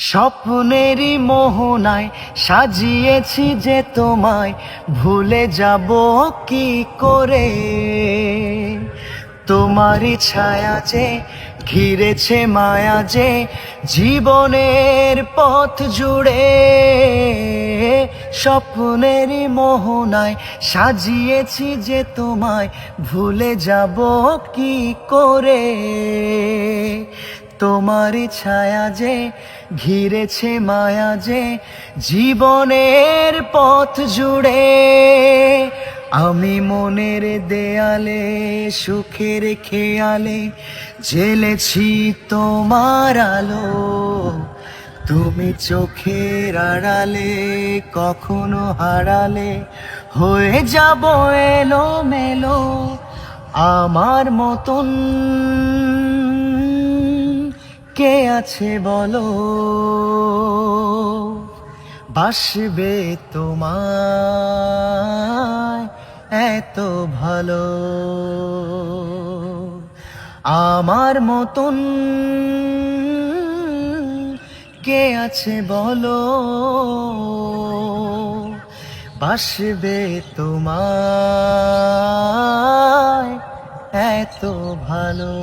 স্বপ্নেরই মোহনায় সাজিয়েছি যে তোমায়, ভুলে যাব কি করে। তোমারই ছায়া যে ঘিরেছে মায়া যে জীবনের পথ জুড়ে। স্বপ্নেরই মোহনায় সাজিয়েছি যে তোমায়, ভুলে যাব কি করে। তোমারই ছায়া যে ঘিরেছে মায়া যে জীবনের পথ জুড়ে। আমি মনের দেয়ালে সুখের খেয়ালে জ্বেলেছি তোমার আলো। তুমি চোখের আড়ালে কখনো হারালে হয়ে যাব এলোমেলো। আমার মতন কে আছে বলো, বাসবে তোমায় এত ভালো। আমার মতন কে আছে বলো, বাসবে তোমায় এত ভালো।